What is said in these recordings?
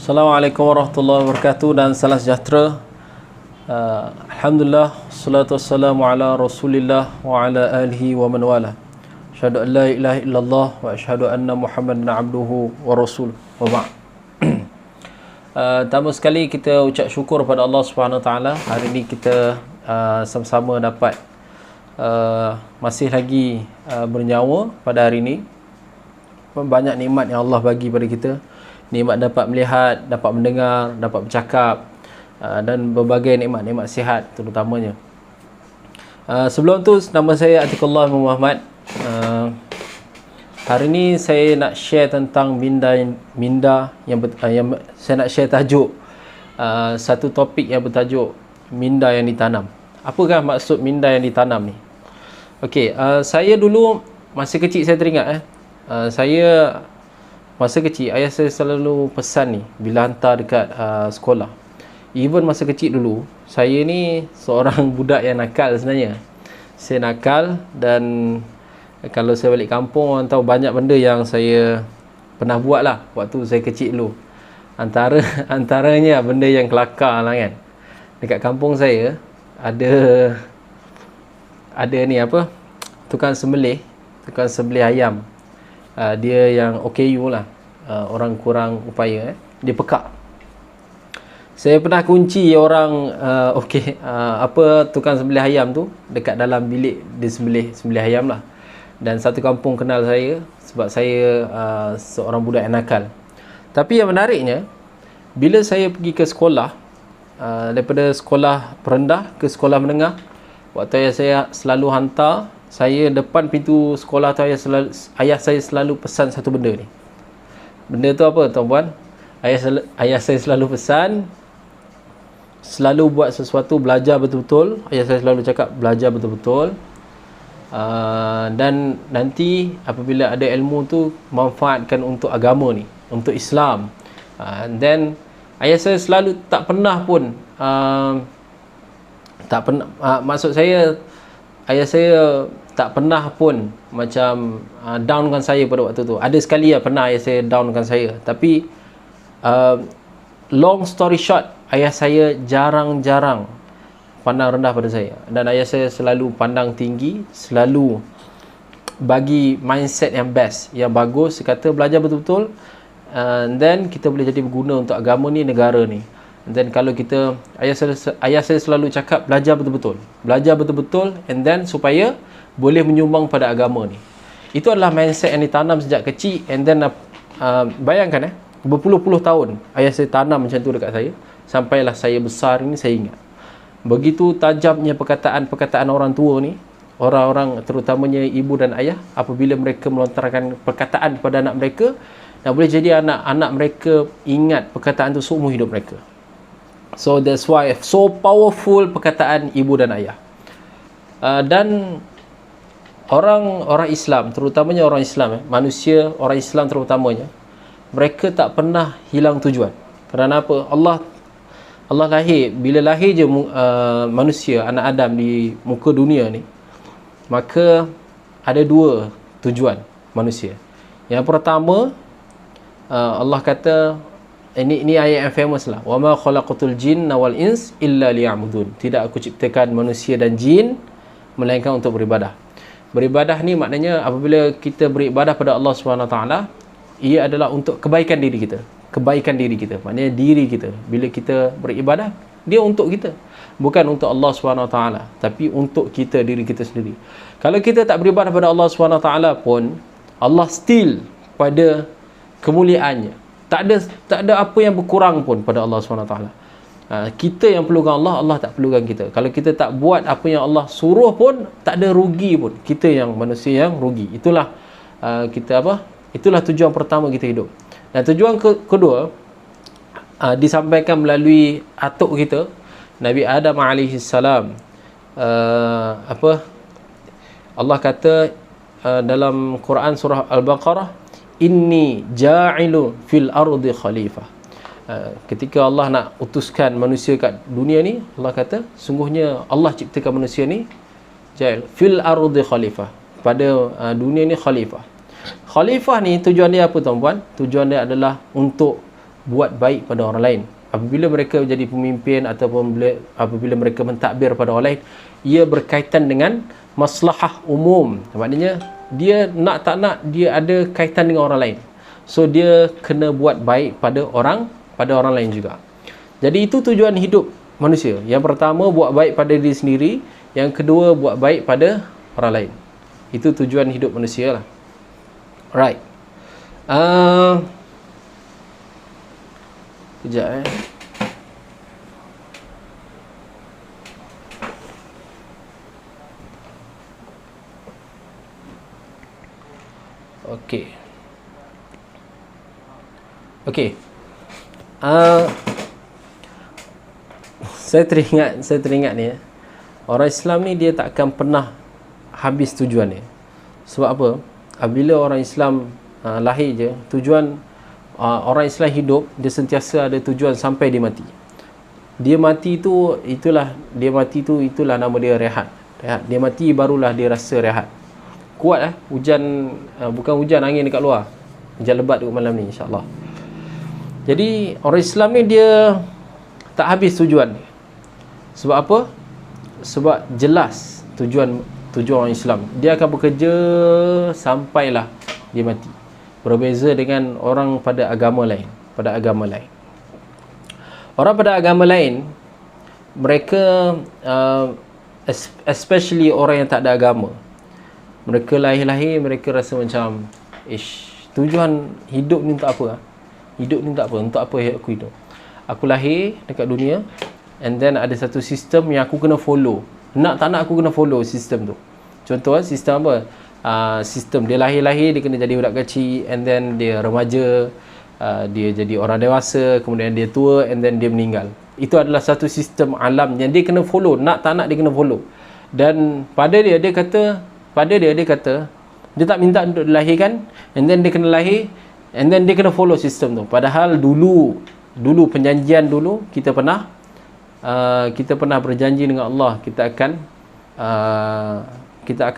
Assalamualaikum warahmatullahi wabarakatuh dan salam sejahtera. Alhamdulillah, salatu wassalamu ala Rasulillah wa ala alihi wa man wala. Asyhadu an la ilaha illallah wa asyhadu anna Muhammadan abduhu wa rasuluh. Wa ba'd. Pertama sekali kita ucap syukur pada Allah Subhanahu Wa Taala. Hari ini kita sama-sama dapat masih lagi bernyawa pada hari ini. Banyak nikmat yang Allah bagi pada kita. Nikmat dapat melihat, dapat mendengar, dapat bercakap, dan berbagai nikmat-nikmat sihat terutamanya. Sebelum tu, nama saya Atiqullah Muhammad. Hari ini saya nak share tentang minda yang saya nak share tajuk satu topik yang bertajuk minda yang ditanam. Apakah maksud minda yang ditanam ni? Okey, saya dulu masa kecil saya teringat saya masa kecil, ayah saya selalu pesan ni bila hantar dekat sekolah. Even masa kecil dulu, saya ni seorang budak yang nakal sebenarnya. Saya nakal dan kalau saya balik kampung, orang tahu banyak benda yang saya pernah buat lah waktu saya kecil dulu. Antaranya benda yang kelakar lah kan. Dekat kampung saya, ada ni apa, tukang sembelih ayam. Dia yang OKU lah, orang kurang upaya, dia pekak. Saya pernah kunci orang tukang sembelih ayam tu dekat dalam bilik dia sembelih ayam lah. Dan satu kampung kenal saya sebab saya seorang budak yang nakal. Tapi yang menariknya, bila saya pergi ke sekolah, daripada sekolah perendah ke sekolah menengah, waktu saya selalu hantar, saya depan pintu sekolah tu, ayah saya selalu pesan satu benda ni. Benda tu apa, tuan-puan? Ayah saya selalu pesan, selalu buat sesuatu, belajar betul-betul. Ayah saya selalu cakap, belajar betul-betul. Dan nanti apabila ada ilmu tu, manfaatkan untuk agama ni, untuk Islam. Then ayah saya selalu tak pernah pun maksud saya, ayah saya tak pernah pun macam downkan saya pada waktu tu. Ada sekali pernah ayah saya downkan saya. Tapi long story short, ayah saya jarang-jarang pandang rendah pada saya. Dan ayah saya selalu pandang tinggi, selalu bagi mindset yang best, yang bagus. Dia kata belajar betul-betul, and then kita boleh jadi berguna untuk agama ni, negara ni. And then kalau kita, ayah saya selalu cakap belajar betul-betul, and then supaya boleh menyumbang pada agama ni. Itu adalah mindset yang ditanam sejak kecil. And then bayangkan berpuluh-puluh tahun ayah saya tanam macam tu dekat saya, sampailah saya besar ini saya ingat. Begitu tajamnya perkataan orang tua ni, orang-orang terutamanya ibu dan ayah, apabila mereka melontarkan perkataan kepada anak mereka, dan boleh jadi anak-anak mereka ingat perkataan tu seumur hidup mereka. So that's why so powerful perkataan ibu dan ayah. Dan orang Islam, terutamanya orang Islam, manusia, orang Islam terutamanya, mereka tak pernah hilang tujuan. Kerana apa? Allah lahir, bila lahir je manusia, anak Adam di muka dunia ni, maka ada dua tujuan manusia. Yang pertama, Allah kata, ini ayat yang famous lah, wa ma khalaqatul jinna wal ins illa liya'budun. Tidak aku ciptakan manusia dan jin melainkan untuk beribadah. Beribadah ni maknanya apabila kita beribadah pada Allah SWT, ia adalah untuk kebaikan diri kita. Kebaikan diri kita, maknanya diri kita. Bila kita beribadah, dia untuk kita, bukan untuk Allah SWT, tapi untuk kita, diri kita sendiri. Kalau kita tak beribadah pada Allah SWT pun, Allah still pada kemuliaannya. Tak ada apa yang berkurang pun pada Allah SWT. Kita yang perlukan Allah, Allah tak perlukan kita. Kalau kita tak buat apa yang Allah suruh pun, tak ada rugi pun. Kita yang manusia yang rugi. Itulah itulah tujuan pertama kita hidup. Dan tujuan kedua disampaikan melalui atuk kita, Nabi Adam AS. Allah kata dalam Quran surah Al-Baqarah, inni ja'ilu fil ardi khalifah. Ketika Allah nak utuskan manusia kat dunia ni, Allah kata sungguhnya Allah ciptakan manusia ni ja'il fil ardi khalifah, pada dunia ni khalifah. Khalifah ni tujuan dia apa, tuan-puan? Tujuan dia adalah untuk buat baik pada orang lain. Apabila mereka jadi pemimpin ataupun apabila mereka mentadbir pada orang lain, ia berkaitan dengan maslahah umum. Maknanya dia nak tak nak dia ada kaitan dengan orang lain. So dia kena buat baik pada orang lain juga. Jadi itu tujuan hidup manusia. Yang pertama, buat baik pada diri sendiri. Yang kedua, buat baik pada orang lain. Itu tujuan hidup manusia lah. Alright. Kejap Okey. Saya teringat ni, orang Islam ni dia tak akan pernah habis tujuan dia. Sebab apa? Apabila orang Islam lahir je, tujuan orang Islam hidup, dia sentiasa ada tujuan sampai dia mati. Dia mati tu itulah nama dia rehat. Dia mati barulah dia rasa rehat. Kuat hujan, bukan hujan angin dekat luar, hujan lebat dekat malam ni, insya-Allah. Jadi orang Islam ni dia tak habis tujuan. Sebab apa? Sebab jelas tujuan orang Islam. Dia akan bekerja sampailah dia mati. Berbeza dengan orang pada agama lain. Orang pada agama lain, mereka especially orang yang tak ada agama, mereka lahir-lahir mereka rasa macam tujuan hidup ni untuk apa? Untuk apa aku hidup? Aku lahir dekat dunia, and then ada satu sistem yang aku kena follow. Nak tak nak aku kena follow sistem tu. Contoh sistem apa? Sistem dia lahir-lahir dia kena jadi budak kecil, and then dia remaja, dia jadi orang dewasa, kemudian dia tua, and then dia meninggal. Itu adalah satu sistem alam yang dia kena follow. Nak tak nak dia kena follow. Dan pada dia kata dia tak minta untuk dilahirkan, and then dia kena lahir, and then dia kena follow sistem tu. Padahal dulu perjanjian dulu kita pernah berjanji dengan Allah, kita akan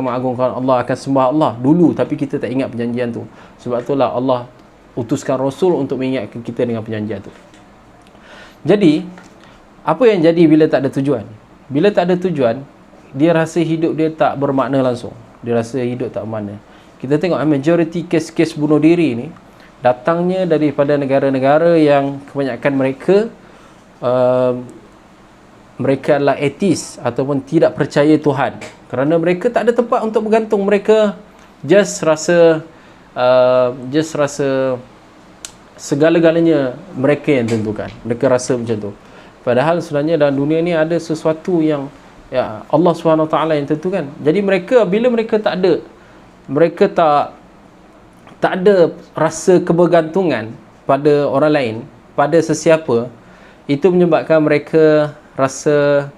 mengagungkan Allah, akan sembah Allah dulu, tapi kita tak ingat perjanjian tu. Sebab itulah Allah utuskan Rasul untuk mengingatkan kita dengan perjanjian tu. Jadi apa yang jadi bila tak ada tujuan? Bila tak ada tujuan, dia rasa hidup dia tak bermakna langsung. Dia rasa hidup tak bermakna. Kita tengok majoriti kes-kes bunuh diri ni datangnya daripada negara-negara yang kebanyakan mereka adalah ateis ataupun tidak percaya Tuhan. Kerana mereka tak ada tempat untuk bergantung. Mereka just rasa segala-galanya mereka yang tentukan. Mereka rasa macam tu. Padahal sebenarnya dalam dunia ni ada sesuatu yang Allah SWT yang tentukan. Jadi bila mereka tak ada rasa kebergantungan pada orang lain, pada sesiapa, itu menyebabkan mereka rasa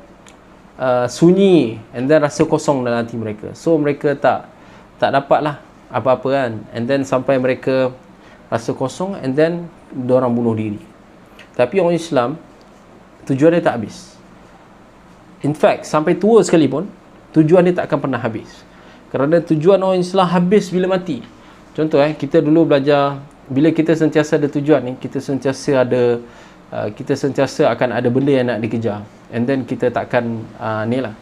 sunyi, and then rasa kosong dalam hati mereka. So mereka tak dapatlah apa-apa kan, and then sampai mereka rasa kosong, and then diorang bunuh diri. Tapi orang Islam tujuan dia tak habis. In fact, sampai tua sekalipun tujuan dia tak akan pernah habis. Kerana tujuan orang Islam habis bila mati. Contoh kita dulu belajar, bila kita sentiasa ada tujuan ni, kita sentiasa akan ada benda yang nak dikejar, and then kita takkan ni lah.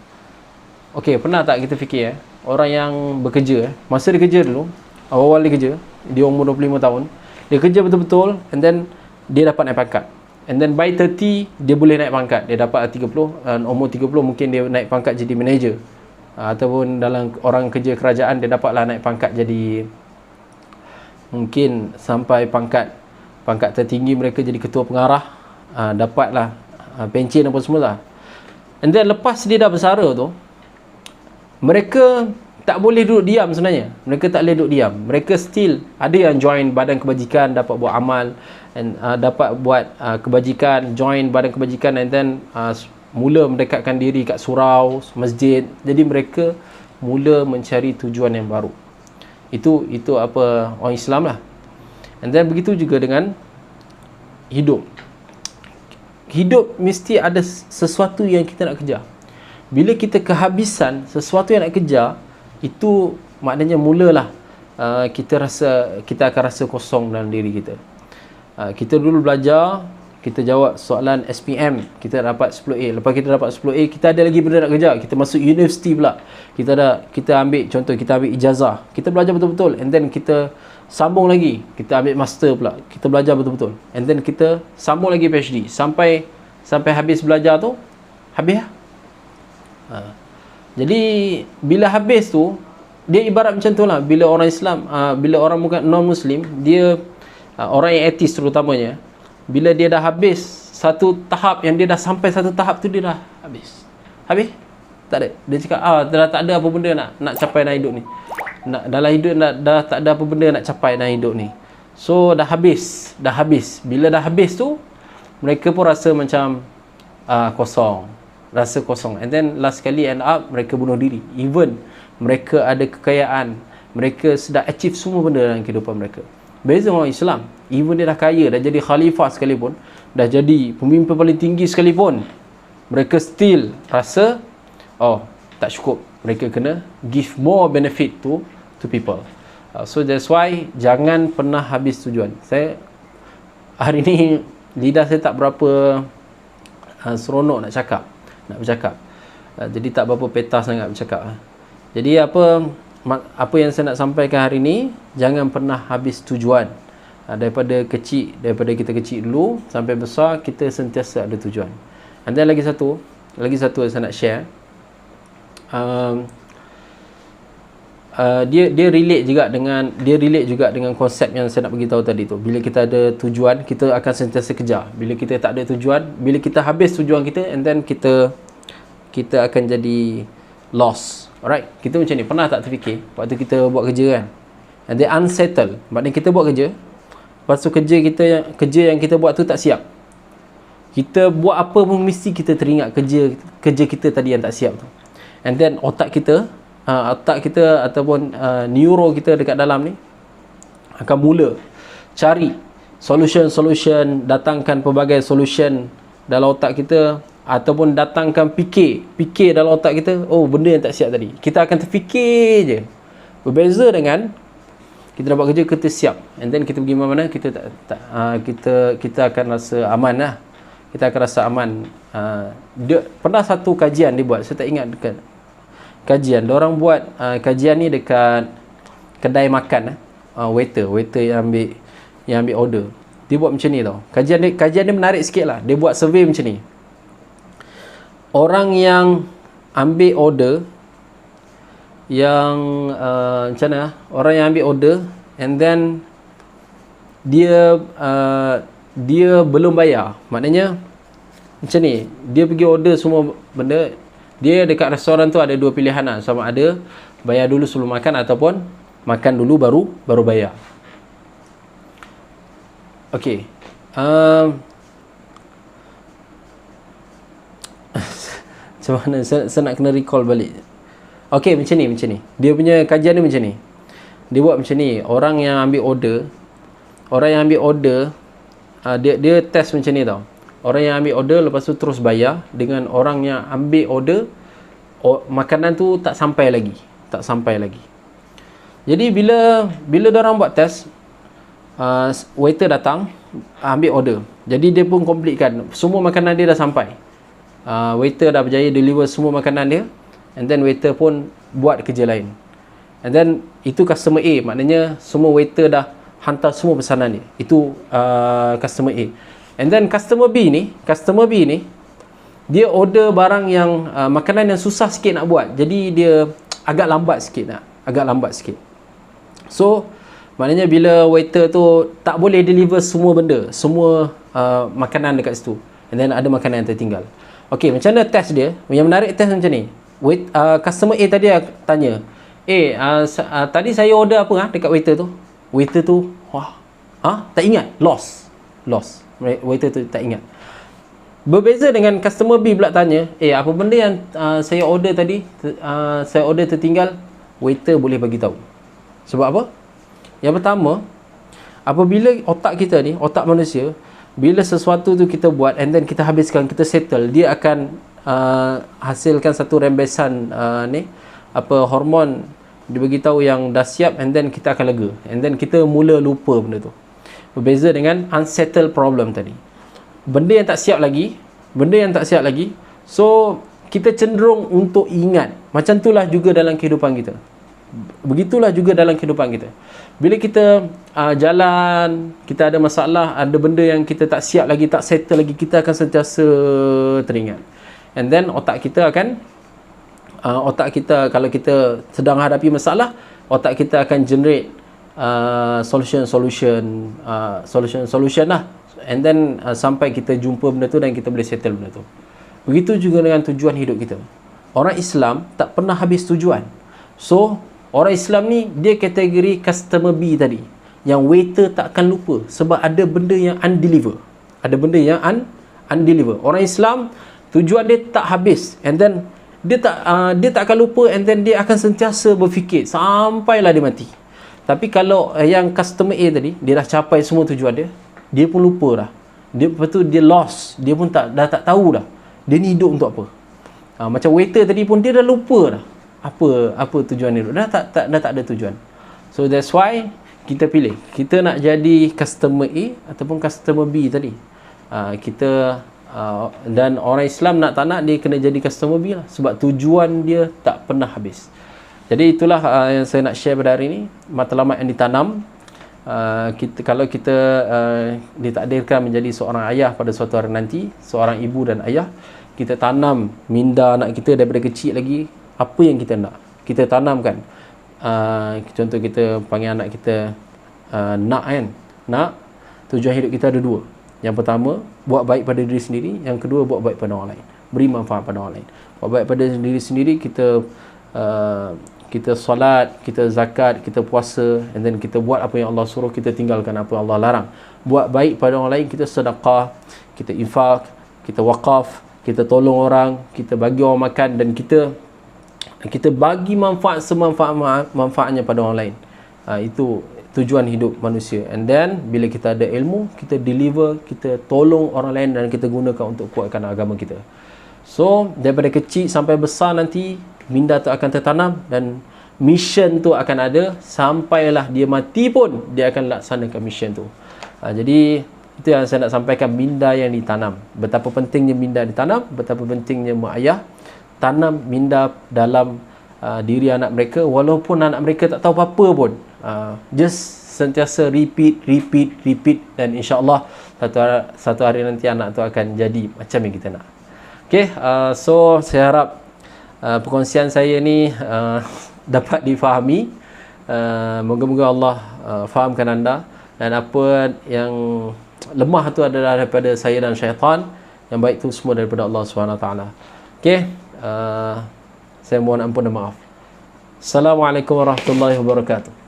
Okey, pernah tak kita fikir orang yang bekerja, masa dia kerja dulu, awal-awal dia kerja, dia umur 25 tahun, dia kerja betul-betul, and then dia dapat naik pangkat, and then by 30 dia boleh naik pangkat, dia dapat 30, umur 30 mungkin dia naik pangkat jadi manager, ataupun dalam orang kerja kerajaan dia dapatlah naik pangkat jadi mungkin sampai pangkat tertinggi mereka jadi ketua pengarah, dapatlah pencen apa semua lah. And then lepas dia dah bersara tu, mereka tak boleh duduk diam sebenarnya. Mereka tak boleh duduk diam. Mereka still ada yang join badan kebajikan, dapat buat amal, and dapat buat kebajikan, join badan kebajikan, and then mula mendekatkan diri kat surau, masjid. Jadi mereka mula mencari tujuan yang baru. Itu apa orang Islam lah. And then begitu juga dengan hidup. Hidup mesti ada sesuatu yang kita nak kejar. Bila kita kehabisan sesuatu yang nak kejar, itu maknanya mulalah kita akan rasa kosong dalam diri kita. Kita dulu belajar, kita jawab soalan SPM, kita dapat 10A. Lepas kita dapat 10A, kita ada lagi benda nak kerja, kita masuk universiti pula, kita ambil, contoh kita ambil ijazah, kita belajar betul-betul, and then kita sambung lagi, kita ambil master pula, kita belajar betul-betul, and then kita sambung lagi PhD sampai habis belajar tu, habis lah. Jadi bila habis tu, dia ibarat macam tu lah. Bila orang Islam, bila orang bukan non-Muslim, dia orang yang ateis terutamanya, bila dia dah habis satu tahap, yang dia dah sampai satu tahap tu, dia dah habis. Tak ada. Dia cakap, dah tak ada apa benda nak capai dalam hidup ni. Dalam hidup dah tak ada apa benda nak capai dalam hidup ni. So dah habis. Bila dah habis tu, mereka pun rasa macam kosong. Rasa kosong. And then last kali end up mereka bunuh diri. Even mereka ada kekayaan, mereka sudah achieve semua benda dalam kehidupan mereka. Beza orang Islam, even dia dah kaya, dah jadi khalifah sekalipun, dah jadi pemimpin paling tinggi sekalipun, mereka still rasa tak cukup. Mereka kena give more benefit to people. So that's why jangan pernah habis tujuan. Saya hari ni lidah saya tak berapa seronok nak bercakap. Jadi tak berapa petas sangat bercakap. Jadi apa yang saya nak sampaikan hari ni, jangan pernah habis tujuan. Daripada kita kecil dulu sampai besar, kita sentiasa ada tujuan. And then lagi satu saya nak share. Dia relate juga dengan konsep yang saya nak bagi tahu tadi tu. Bila kita ada tujuan, kita akan sentiasa kejar. Bila kita tak ada tujuan, bila kita habis tujuan kita, and then kita akan jadi lost. Alright, kita macam ni, pernah tak terfikir waktu kita buat kerja kan, and then unsettled, maknanya kita buat kerja, lepas tu kerja yang kita buat tu tak siap. Kita buat apa pun mesti kita teringat kerja kita tadi yang tak siap tu. And then otak kita ataupun neuro kita dekat dalam ni akan mula cari solution, datangkan pelbagai solution dalam otak kita, ataupun datangkan fikir dalam otak kita, benda yang tak siap tadi, kita akan terfikir je. Berbeza dengan kita dapat kerja, kita siap, and then kita pergi mana-mana, kita akan rasa aman lah. Kita akan rasa aman. Pernah satu kajian dibuat, saya tak ingat dekat kajian, diorang buat kajian ni dekat kedai makan, waiter yang ambil order. Dia buat macam ni tau. Kajian dia menarik sikit lah. Dia buat survey macam ni. Orang yang ambil order, macam mana, orang yang ambil order, and then dia belum bayar, maknanya macam ni, dia pergi order semua benda. Dia dekat restoran tu ada dua pilihan lah, sama ada bayar dulu sebelum makan, ataupun makan dulu baru bayar. Okey, macam mana saya nak kena recall balik. Okey, macam ni dia punya kajian ni. Macam ni dia buat, macam ni, orang yang ambil order, dia test macam ni tau. Orang yang ambil order lepas tu terus bayar, dengan orang yang ambil order makanan tu tak sampai lagi. Jadi bila diorang buat test, waiter datang ambil order, jadi dia pun completekan semua makanan dia dah sampai. Waiter dah berjaya deliver semua makanan dia, and then waiter pun buat kerja lain. And then itu customer A, maknanya semua waiter dah hantar semua pesanan dia. Itu customer A. And then customer B ni, dia order barang yang makanan yang susah sikit nak buat. Jadi dia agak lambat sikit. So maknanya bila waiter tu tak boleh deliver semua benda, semua makanan dekat situ, and then ada makanan yang tertinggal. Okey, macam mana test dia? Yang menarik test macam ni. Customer A tadi tanya, tadi saya order apa dekat waiter tu? Waiter tu tak ingat, lost. Waiter tu tak ingat. Berbeza dengan customer B pula tanya, apa benda yang saya order tadi, saya order tertinggal? Waiter boleh bagi tahu. Sebab apa? Yang pertama, apabila otak kita ni, otak manusia, bila sesuatu tu kita buat and then kita habiskan, kita settle, dia akan hasilkan satu rembesan hormon, dia bagi tahu yang dah siap, and then kita akan lega, and then kita mula lupa benda tu. Berbeza dengan unsettled problem tadi. Benda yang tak siap lagi, so kita cenderung untuk ingat. Macam itulah juga dalam kehidupan kita. Begitulah juga dalam kehidupan kita. Bila kita jalan, kita ada masalah, ada benda yang kita tak siap lagi, tak settle lagi, kita akan sentiasa teringat. And then otak kita kalau kita sedang hadapi masalah, otak kita akan generate solution lah. And then sampai kita jumpa benda tu dan kita boleh settle benda tu. Begitu juga dengan tujuan hidup kita. Orang Islam tak pernah habis tujuan. So orang Islam ni dia kategori customer B tadi, yang waiter tak akan lupa sebab ada benda yang undeliver. Orang Islam tujuan dia tak habis, and then dia tak akan lupa, and then dia akan sentiasa berfikir sampailah dia mati. Tapi kalau yang customer A tadi, dia dah capai semua tujuan dia pun lupa dah. Lepas tu dia lost, dia pun dah tak tahu dah dia ni hidup untuk apa. Macam waiter tadi pun dia dah lupa dah apa tujuan hidup. Dah tak ada tujuan. So that's why kita pilih, kita nak jadi customer A ataupun customer B tadi. Dan orang Islam nak tak nak dia kena jadi customer B lah, sebab tujuan dia tak pernah habis. Jadi itulah yang saya nak share pada hari ini, matlamat yang ditanam. Kalau kita ditakdirkan menjadi seorang ayah pada suatu hari nanti, seorang ibu dan ayah, kita tanam minda anak kita daripada kecil lagi. Apa yang kita nak, kita tanamkan. Contoh kita panggil anak kita nak, tujuan hidup kita ada dua. Yang pertama, buat baik pada diri sendiri. Yang kedua, buat baik pada orang lain, beri manfaat pada orang lain. Buat baik pada diri sendiri, kita solat, kita zakat, kita puasa, and then kita buat apa yang Allah suruh, kita tinggalkan apa yang Allah larang. Buat baik pada orang lain, kita sedekah, kita infak, kita wakaf, kita tolong orang, kita bagi orang makan, dan kita bagi manfaat semanfaat-manfaatnya pada orang lain. Itu tujuan hidup manusia. And then bila kita ada ilmu, kita deliver, kita tolong orang lain, dan kita gunakan untuk kuatkan agama kita. So daripada kecil sampai besar nanti, minda tu akan tertanam, dan mission tu akan ada sampailah dia mati pun dia akan laksanakan mission tu. Jadi itu yang saya nak sampaikan, minda yang ditanam. Betapa pentingnya minda ditanam, betapa pentingnya mak ayah tanam minda dalam diri anak mereka, walaupun anak mereka tak tahu apa-apa pun. Just sentiasa repeat, dan insya-Allah satu hari nanti anak tu akan jadi macam yang kita nak. Okay, so saya harap perkongsian saya ni dapat difahami. Moga-moga Allah fahamkan anda, dan apa yang lemah tu adalah daripada saya dan syaitan, yang baik tu semua daripada Allah SWT. Okay, saya mohon ampun dan maaf. Assalamualaikum warahmatullahi wabarakatuh.